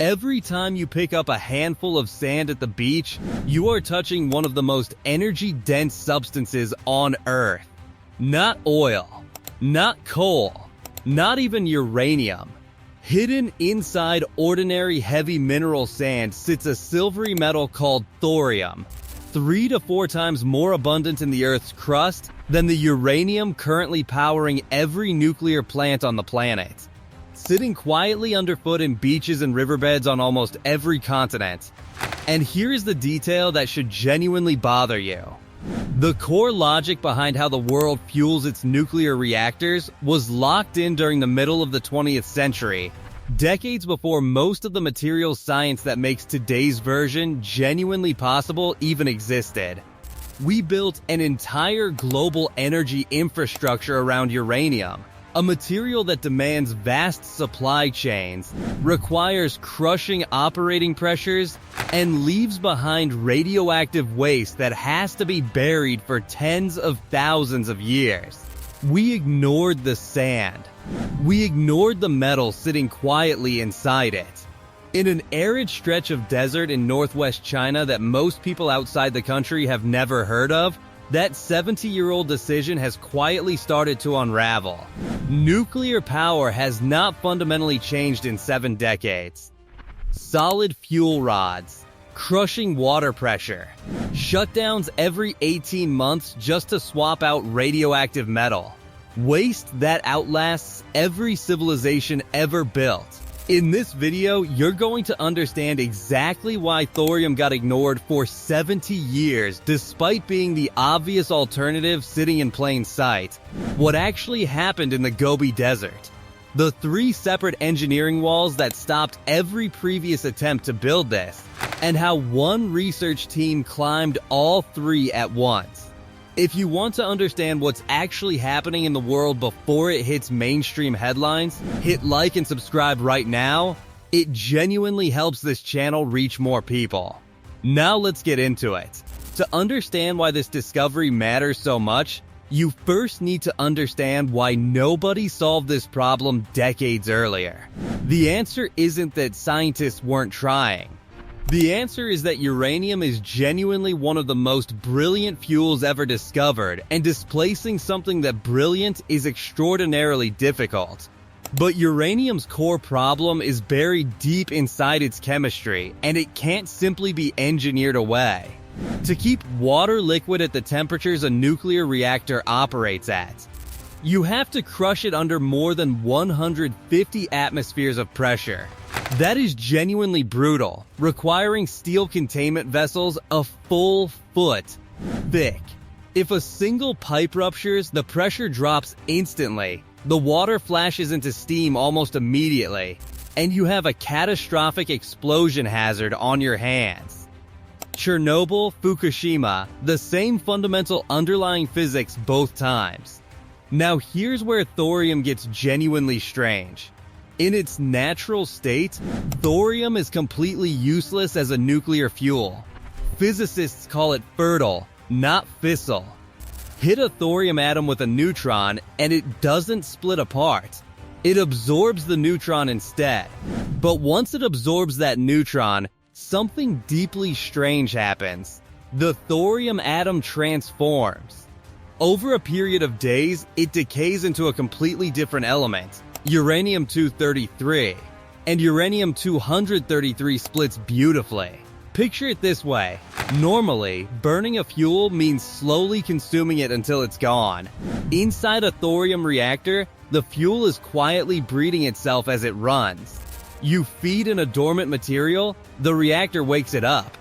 Every time you pick up a handful of sand at the beach, you are touching one of the most energy-dense substances on Earth. Not oil, not coal, not even uranium. Hidden inside ordinary heavy mineral sand sits a silvery metal called thorium, 3 to 4 times more abundant in the Earth's crust than the uranium currently powering every nuclear plant on the planet. Sitting quietly underfoot in beaches and riverbeds on almost every continent. And here's the detail that should genuinely bother you. The core logic behind how the world fuels its nuclear reactors was locked in during the middle of the 20th century, decades before most of the materials science that makes today's version genuinely possible even existed. We built an entire global energy infrastructure around uranium, a material that demands vast supply chains, requires crushing operating pressures, and leaves behind radioactive waste that has to be buried for tens of thousands of years. We ignored the sand. We ignored the metal sitting quietly inside it. In an arid stretch of desert in northwest China that most people outside the country have never heard of, that 70-year-old decision has quietly started to unravel. Nuclear power has not fundamentally changed in 7 decades. Solid fuel rods, crushing water pressure, shutdowns every 18 months just to swap out radioactive metal. Waste that outlasts every civilization ever built. In this video, you're going to understand exactly why thorium got ignored for 70 years despite being the obvious alternative sitting in plain sight. What actually happened in the Gobi Desert. The 3 separate engineering walls that stopped every previous attempt to build this, and how one research team climbed all 3 at once. If you want to understand what's actually happening in the world before it hits mainstream headlines, hit like and subscribe right now. It genuinely helps this channel reach more people. Now let's get into it. To understand why this discovery matters so much, you first need to understand why nobody solved this problem decades earlier. The answer isn't that scientists weren't trying. The answer is that uranium is genuinely one of the most brilliant fuels ever discovered, and displacing something that brilliant is extraordinarily difficult. But uranium's core problem is buried deep inside its chemistry, and it can't simply be engineered away. To keep water liquid at the temperatures a nuclear reactor operates at, you have to crush it under more than 150 atmospheres of pressure. That is genuinely brutal, requiring steel containment vessels a full foot thick. If a single pipe ruptures, the pressure drops instantly, the water flashes into steam almost immediately, and you have a catastrophic explosion hazard on your hands. Chernobyl, Fukushima, the same fundamental underlying physics both times. Now here's where thorium gets genuinely strange. In its natural state, thorium is completely useless as a nuclear fuel. Physicists call it fertile, not fissile. Hit a thorium atom with a neutron and it doesn't split apart. It absorbs the neutron instead. But once it absorbs that neutron, something deeply strange happens. The thorium atom transforms. Over a period of days, it decays into a completely different element. Uranium-233, and uranium-233 splits beautifully. Picture it this way. Normally, burning a fuel means slowly consuming it until it's gone. Inside a thorium reactor, the fuel is quietly breeding itself as it runs. You feed in a dormant material, the reactor wakes it up,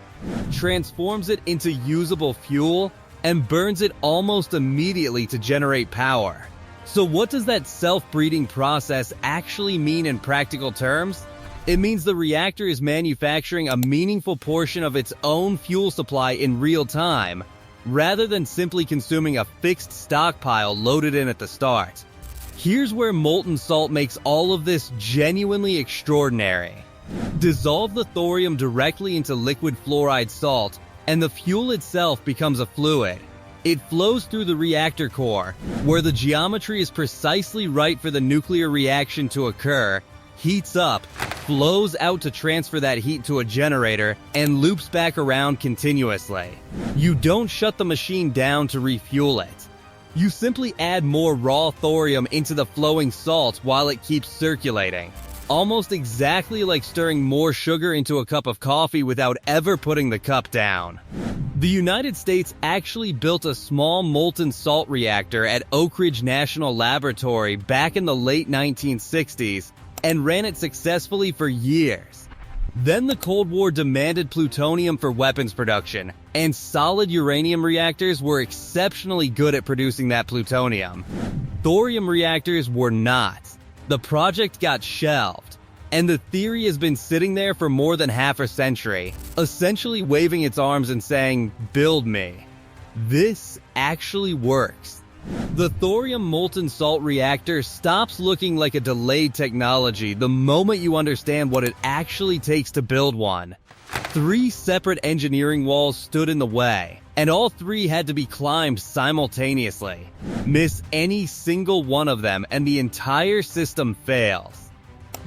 transforms it into usable fuel, and burns it almost immediately to generate power. So what does that self-breeding process actually mean in practical terms? It means the reactor is manufacturing a meaningful portion of its own fuel supply in real time, rather than simply consuming a fixed stockpile loaded in at the start. Here's where molten salt makes all of this genuinely extraordinary. Dissolve the thorium directly into liquid fluoride salt, and the fuel itself becomes a fluid. It flows through the reactor core, where the geometry is precisely right for the nuclear reaction to occur, heats up, flows out to transfer that heat to a generator, and loops back around continuously. You don't shut the machine down to refuel it. You simply add more raw thorium into the flowing salt while it keeps circulating. Almost exactly like stirring more sugar into a cup of coffee without ever putting the cup down. The United States actually built a small molten salt reactor at Oak Ridge National Laboratory back in the late 1960s and ran it successfully for years. Then the Cold War demanded plutonium for weapons production, and solid uranium reactors were exceptionally good at producing that plutonium. Thorium reactors were not. The project got shelved, and the theory has been sitting there for more than half a century, essentially waving its arms and saying, "Build me." This actually works. The thorium molten salt reactor stops looking like a delayed technology the moment you understand what it actually takes to build one. 3 separate engineering walls stood in the way, and all 3 had to be climbed simultaneously. Miss any single one of them and the entire system fails.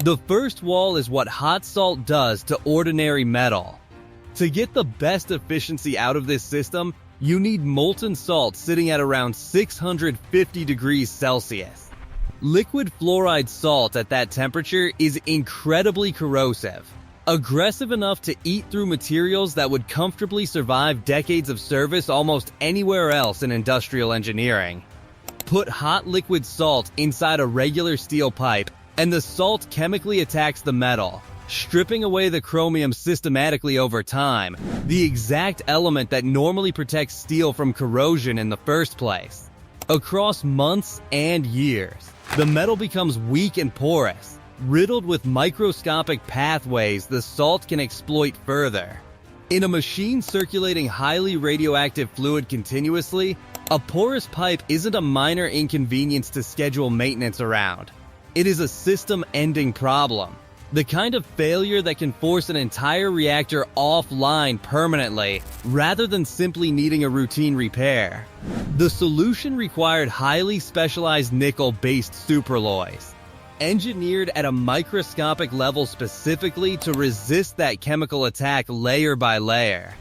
The first wall is what hot salt does to ordinary metal. To get the best efficiency out of this system, you need molten salt sitting at around 650 degrees Celsius. Liquid fluoride salt at that temperature is incredibly corrosive, aggressive enough to eat through materials that would comfortably survive decades of service almost anywhere else in industrial engineering. Put hot liquid salt inside a regular steel pipe, and the salt chemically attacks the metal, stripping away the chromium systematically over time, the exact element that normally protects steel from corrosion in the first place. Across months and years, the metal becomes weak and porous, riddled with microscopic pathways the salt can exploit further. In a machine circulating highly radioactive fluid continuously, a porous pipe isn't a minor inconvenience to schedule maintenance around. It is a system-ending problem. The kind of failure that can force an entire reactor offline permanently, rather than simply needing a routine repair. The solution required highly specialized nickel-based superalloys, engineered at a microscopic level specifically to resist that chemical attack layer by layer.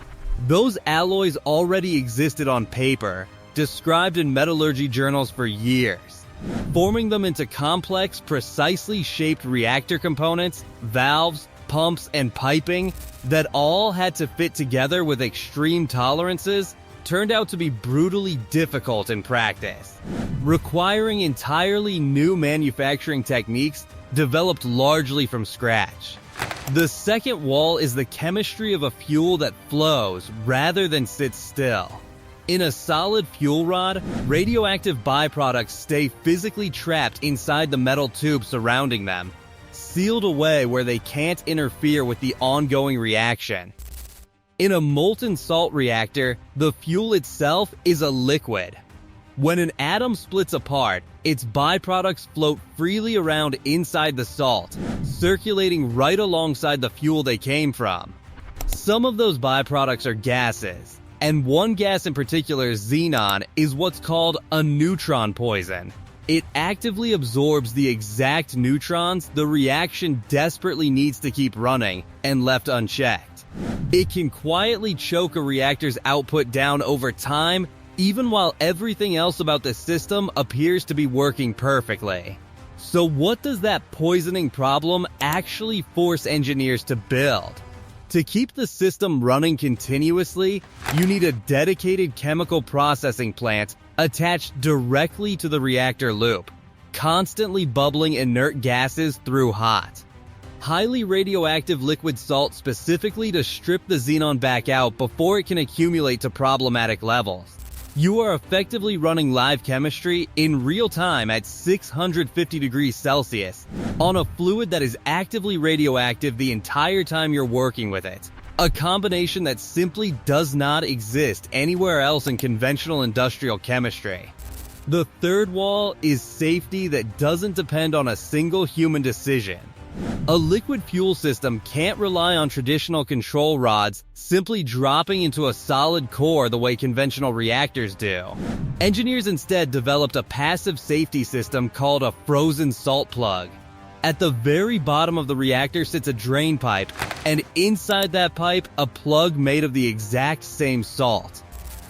Those alloys already existed on paper, described in metallurgy journals for years, forming them into complex, precisely shaped reactor components, valves, pumps, and piping that all had to fit together with extreme tolerances turned out to be brutally difficult in practice, requiring entirely new manufacturing techniques developed largely from scratch. The second wall is the chemistry of a fuel that flows rather than sits still. In a solid fuel rod, radioactive byproducts stay physically trapped inside the metal tube surrounding them, sealed away where they can't interfere with the ongoing reaction. In a molten salt reactor, the fuel itself is a liquid. When an atom splits apart, its byproducts float freely around inside the salt, circulating right alongside the fuel they came from. Some of those byproducts are gases, and one gas in particular, xenon, is what's called a neutron poison. It actively absorbs the exact neutrons the reaction desperately needs to keep running, and left unchecked. It can quietly choke a reactor's output down over time, even while everything else about the system appears to be working perfectly. So what does that poisoning problem actually force engineers to build? To keep the system running continuously, you need a dedicated chemical processing plant attached directly to the reactor loop, constantly bubbling inert gases through hot, highly radioactive liquid salt specifically to strip the xenon back out before it can accumulate to problematic levels. You are effectively running live chemistry in real time at 650 degrees Celsius on a fluid that is actively radioactive the entire time you're working with it. A combination that simply does not exist anywhere else in conventional industrial chemistry. The third wall is safety that doesn't depend on a single human decision. A liquid fuel system can't rely on traditional control rods simply dropping into a solid core the way conventional reactors do. Engineers instead developed a passive safety system called a frozen salt plug. At the very bottom of the reactor sits a drain pipe, and inside that pipe, a plug made of the exact same salt,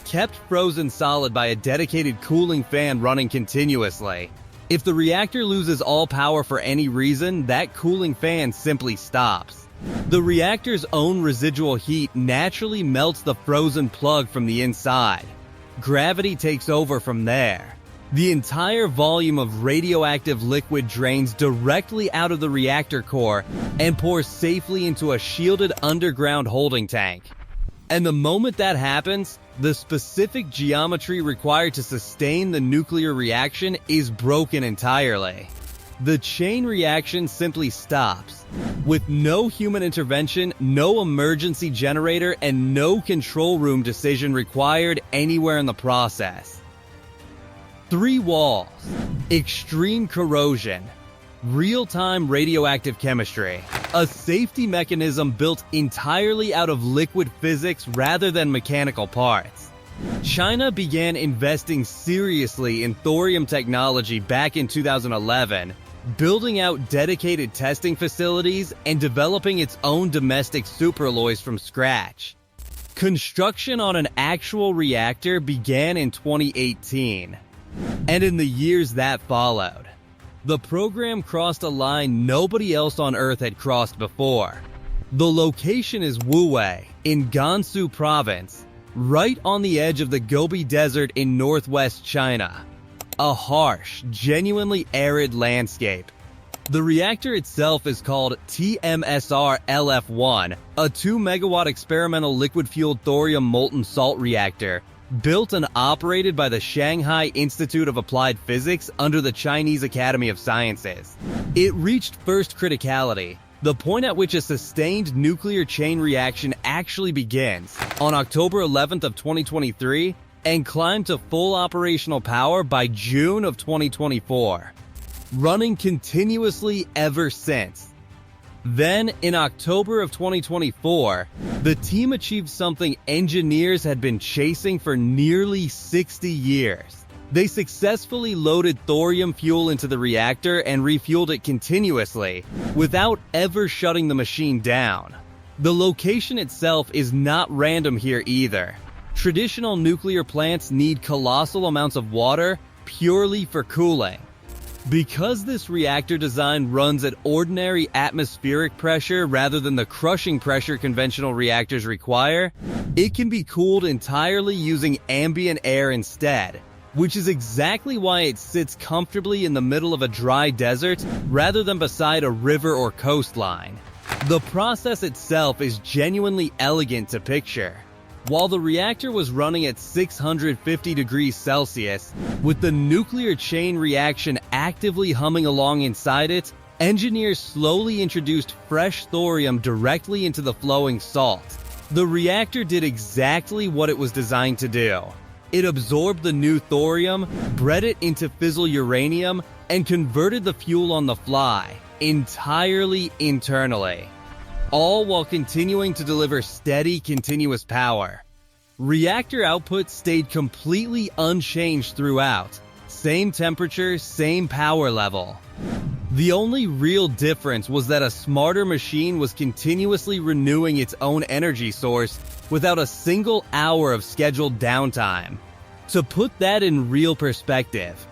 kept frozen solid by a dedicated cooling fan running continuously. If the reactor loses all power for any reason, that cooling fan simply stops. The reactor's own residual heat naturally melts the frozen plug from the inside. Gravity takes over from there. The entire volume of radioactive liquid drains directly out of the reactor core and pours safely into a shielded underground holding tank. And the moment that happens, the specific geometry required to sustain the nuclear reaction is broken entirely. The chain reaction simply stops. With no human intervention, no emergency generator, and no control room decision required anywhere in the process. 3 walls, extreme corrosion, real-time radioactive chemistry, a safety mechanism built entirely out of liquid physics rather than mechanical parts. China began investing seriously in thorium technology back in 2011, building out dedicated testing facilities and developing its own domestic superalloys from scratch. Construction on an actual reactor began in 2018, and in the years that followed, the program crossed a line nobody else on Earth had crossed before. The location is Wuwei in Gansu Province, right on the edge of the Gobi Desert in northwest China. A harsh, genuinely arid landscape. The reactor itself is called TMSR-LF1, a 2-megawatt experimental liquid-fueled thorium molten salt reactor, built and operated by the Shanghai Institute of Applied Physics under the Chinese Academy of Sciences. It reached first criticality, the point at which a sustained nuclear chain reaction actually begins, on October 11th of 2023, and climbed to full operational power by June of 2024, running continuously ever since. Then, in October of 2024, the team achieved something engineers had been chasing for nearly 60 years. They successfully loaded thorium fuel into the reactor and refueled it continuously, without ever shutting the machine down. The location itself is not random here either. Traditional nuclear plants need colossal amounts of water purely for cooling. Because this reactor design runs at ordinary atmospheric pressure rather than the crushing pressure conventional reactors require, it can be cooled entirely using ambient air instead, which is exactly why it sits comfortably in the middle of a dry desert rather than beside a river or coastline. The process itself is genuinely elegant to picture. While the reactor was running at 650 degrees Celsius, with the nuclear chain reaction actively humming along inside it, engineers slowly introduced fresh thorium directly into the flowing salt. The reactor did exactly what it was designed to do. It absorbed the new thorium, bred it into fissile uranium, and converted the fuel on the fly, entirely internally. All while continuing to deliver steady, continuous power. Reactor output stayed completely unchanged throughout. Same temperature, same power level. The only real difference was that a smarter machine was continuously renewing its own energy source without a single hour of scheduled downtime. To put that in real perspective,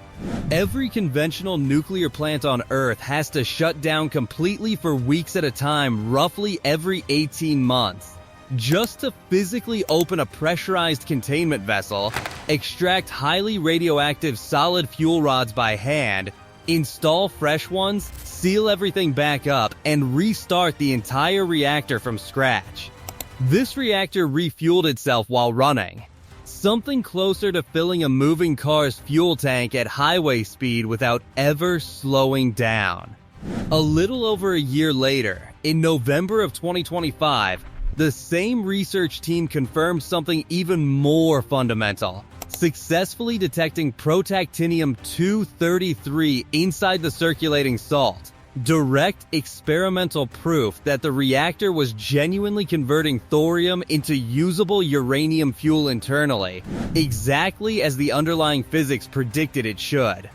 every conventional nuclear plant on Earth has to shut down completely for weeks at a time, roughly every 18 months, just to physically open a pressurized containment vessel, extract highly radioactive solid fuel rods by hand, install fresh ones, seal everything back up, and restart the entire reactor from scratch. This reactor refueled itself while running. Something closer to filling a moving car's fuel tank at highway speed without ever slowing down. A little over a year later, in November of 2025, the same research team confirmed something even more fundamental, successfully detecting protactinium-233 inside the circulating salt. Direct experimental proof that the reactor was genuinely converting thorium into usable uranium fuel internally, exactly as the underlying physics predicted it should.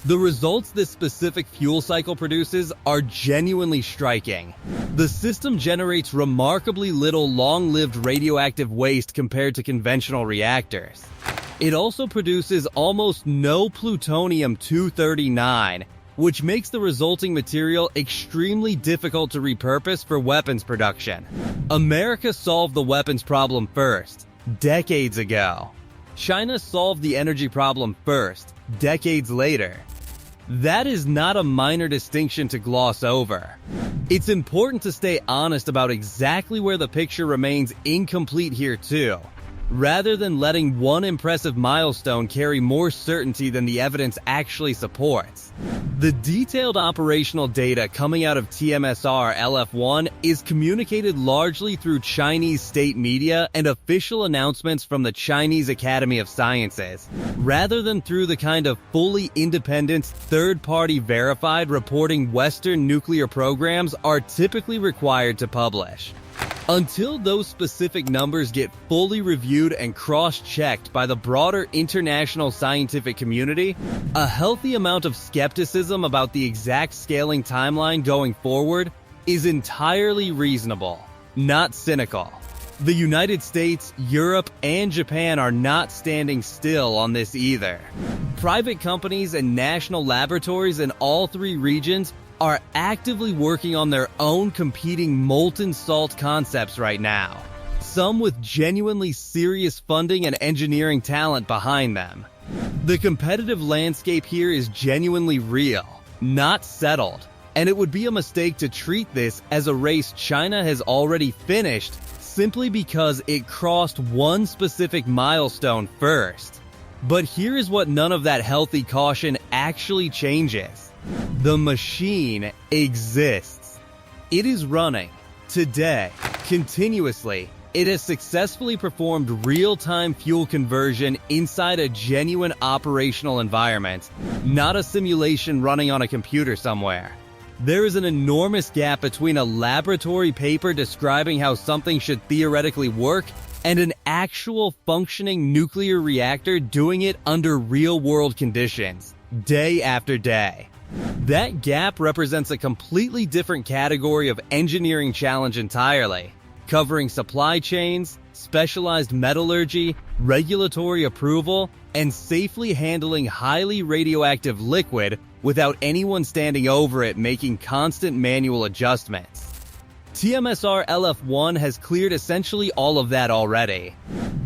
The results this specific fuel cycle produces are genuinely striking. The system generates remarkably little long-lived radioactive waste compared to conventional reactors. It also produces almost no plutonium-239, which makes the resulting material extremely difficult to repurpose for weapons production. America solved the weapons problem first, decades ago. China solved the energy problem first, decades later. That is not a minor distinction to gloss over. It's important to stay honest about exactly where the picture remains incomplete here too, rather than letting one impressive milestone carry more certainty than the evidence actually supports. The detailed operational data coming out of TMSR LF1 is communicated largely through Chinese state media and official announcements from the Chinese Academy of Sciences, rather than through the kind of fully independent, third-party verified reporting Western nuclear programs are typically required to publish. Until those specific numbers get fully reviewed and cross-checked by the broader international scientific community, a healthy amount of skepticism about the exact scaling timeline going forward is entirely reasonable, not cynical. The United States, Europe, and Japan are not standing still on this either. Private companies and national laboratories in all three regions are actively working on their own competing molten salt concepts right now, some with genuinely serious funding and engineering talent behind them. The competitive landscape here is genuinely real, not settled, and it would be a mistake to treat this as a race China has already finished simply because it crossed one specific milestone first. But here is what none of that healthy caution actually changes. The machine exists. It is running. Today, continuously, it has successfully performed real-time fuel conversion inside a genuine operational environment, not a simulation running on a computer somewhere. There is an enormous gap between a laboratory paper describing how something should theoretically work and an actual functioning nuclear reactor doing it under real-world conditions, day after day. That gap represents a completely different category of engineering challenge entirely, covering supply chains, specialized metallurgy, regulatory approval, and safely handling highly radioactive liquid without anyone standing over it making constant manual adjustments. TMSR LF1 has cleared essentially all of that already,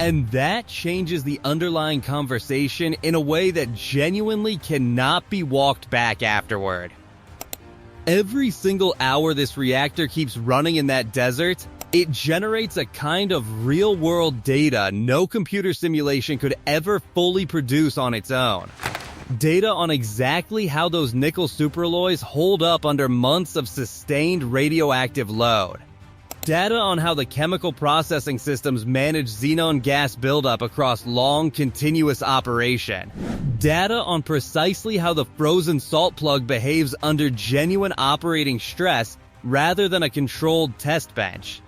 and that changes the underlying conversation in a way that genuinely cannot be walked back afterward. Every single hour this reactor keeps running in that desert, it generates a kind of real-world data no computer simulation could ever fully produce on its own. Data on exactly how those nickel superalloys hold up under months of sustained radioactive load. Data on how the chemical processing systems manage xenon gas buildup across long, continuous operation. Data on precisely how the frozen salt plug behaves under genuine operating stress rather than a controlled test bench.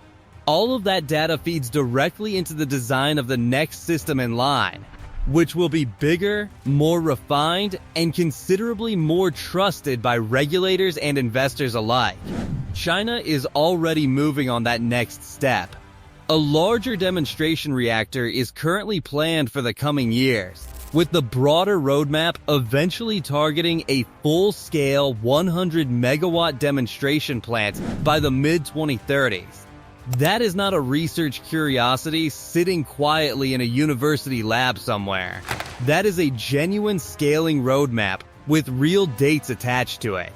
All of that data feeds directly into the design of the next system in line, which will be bigger, more refined, and considerably more trusted by regulators and investors alike. China is already moving on that next step. A larger demonstration reactor is currently planned for the coming years, with the broader roadmap eventually targeting a full-scale 100-megawatt demonstration plant by the mid-2030s. That is not a research curiosity sitting quietly in a university lab somewhere. That is a genuine scaling roadmap with real dates attached to it.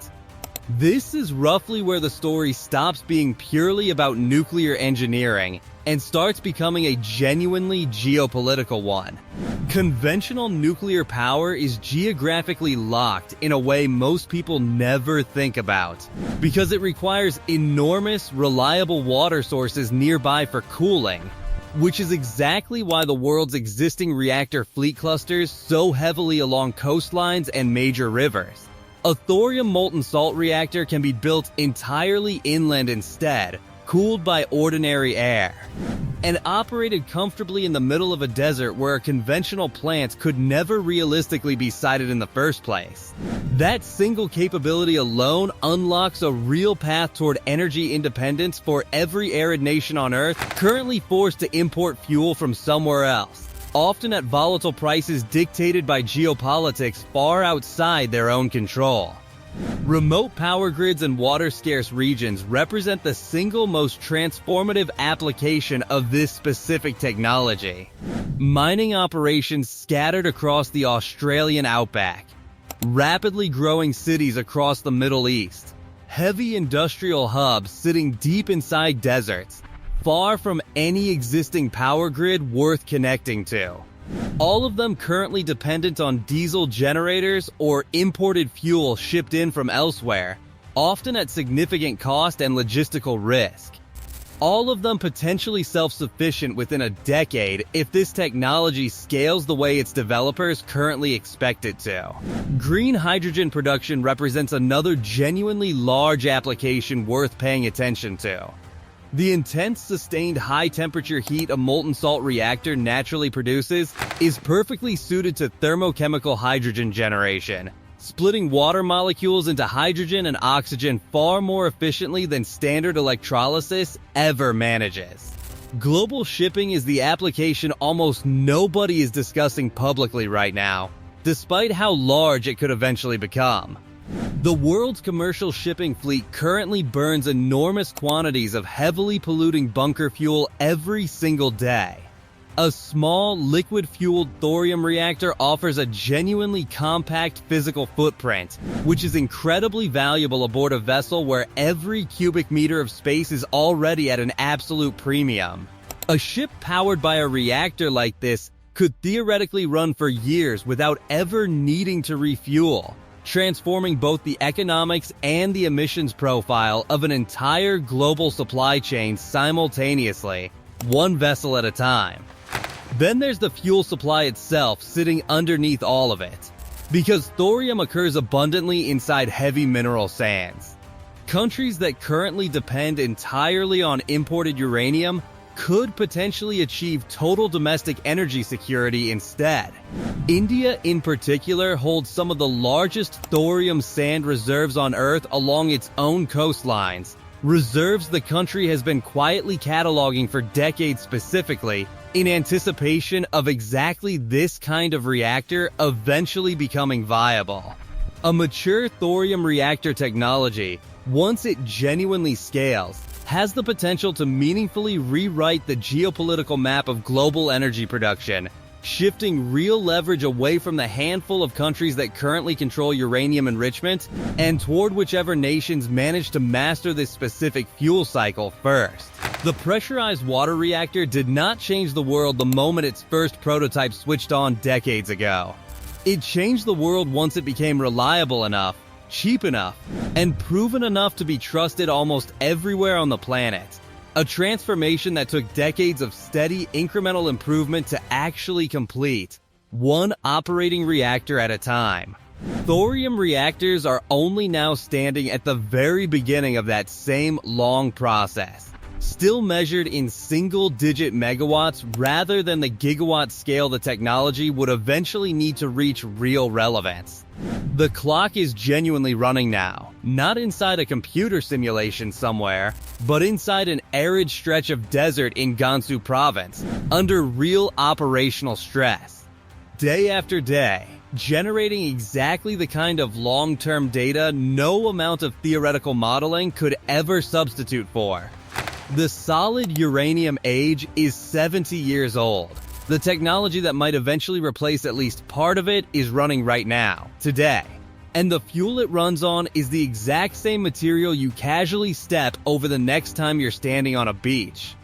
This is roughly where the story stops being purely about nuclear engineering and starts becoming a genuinely geopolitical one. Conventional nuclear power is geographically locked in a way most people never think about, because it requires enormous, reliable water sources nearby for cooling, which is exactly why the world's existing reactor fleet clusters so heavily along coastlines and major rivers. A thorium molten salt reactor can be built entirely inland instead, cooled by ordinary air. and operated comfortably in the middle of a desert where a conventional plant could never realistically be sited in the first place. That single capability alone unlocks a real path toward energy independence for every arid nation on Earth currently forced to import fuel from somewhere else, often at volatile prices dictated by geopolitics far outside their own control. Remote power grids and water-scarce regions represent the single most transformative application of this specific technology. Mining operations scattered across the Australian outback, rapidly growing cities across the Middle East, heavy industrial hubs sitting deep inside deserts, far from any existing power grid worth connecting to. All of them currently dependent on diesel generators or imported fuel shipped in from elsewhere, often at significant cost and logistical risk. All of them potentially self-sufficient within a decade if this technology scales the way its developers currently expect it to. Green hydrogen production represents another genuinely large application worth paying attention to. The intense, sustained high-temperature heat a molten salt reactor naturally produces is perfectly suited to thermochemical hydrogen generation, splitting water molecules into hydrogen and oxygen far more efficiently than standard electrolysis ever manages. Global shipping is the application almost nobody is discussing publicly right now, despite how large it could eventually become. The world's commercial shipping fleet currently burns enormous quantities of heavily polluting bunker fuel every single day. A small, liquid-fueled thorium reactor offers a genuinely compact physical footprint, which is incredibly valuable aboard a vessel where every cubic meter of space is already at an absolute premium. A ship powered by a reactor like this could theoretically run for years without ever needing to refuel, transforming both the economics and the emissions profile of an entire global supply chain simultaneously, one vessel at a time. Then there's the fuel supply itself sitting underneath all of it, because thorium occurs abundantly inside heavy mineral sands. Countries that currently depend entirely on imported uranium could potentially achieve total domestic energy security instead. India in particular holds some of the largest thorium sand reserves on Earth along its own coastlines, reserves the country has been quietly cataloging for decades specifically in anticipation of exactly this kind of reactor eventually becoming viable. A mature thorium reactor technology, once it genuinely scales, has the potential to meaningfully rewrite the geopolitical map of global energy production, shifting real leverage away from the handful of countries that currently control uranium enrichment and toward whichever nations manage to master this specific fuel cycle first. The pressurized water reactor did not change the world the moment its first prototype switched on decades ago. It changed the world once it became reliable enough, cheap enough, and proven enough to be trusted almost everywhere on the planet. A transformation that took decades of steady, incremental improvement to actually complete, one operating reactor at a time. Thorium reactors are only now standing at the very beginning of that same long process, still measured in single-digit megawatts rather than the gigawatt scale the technology would eventually need to reach real relevance. The clock is genuinely running now, not inside a computer simulation somewhere, but inside an arid stretch of desert in Gansu province, under real operational stress. Day after day, generating exactly the kind of long-term data no amount of theoretical modeling could ever substitute for. The solid uranium age is 70 years old. The technology that might eventually replace at least part of it is running right now, today. And the fuel it runs on is the exact same material you casually step over the next time you're standing on a beach.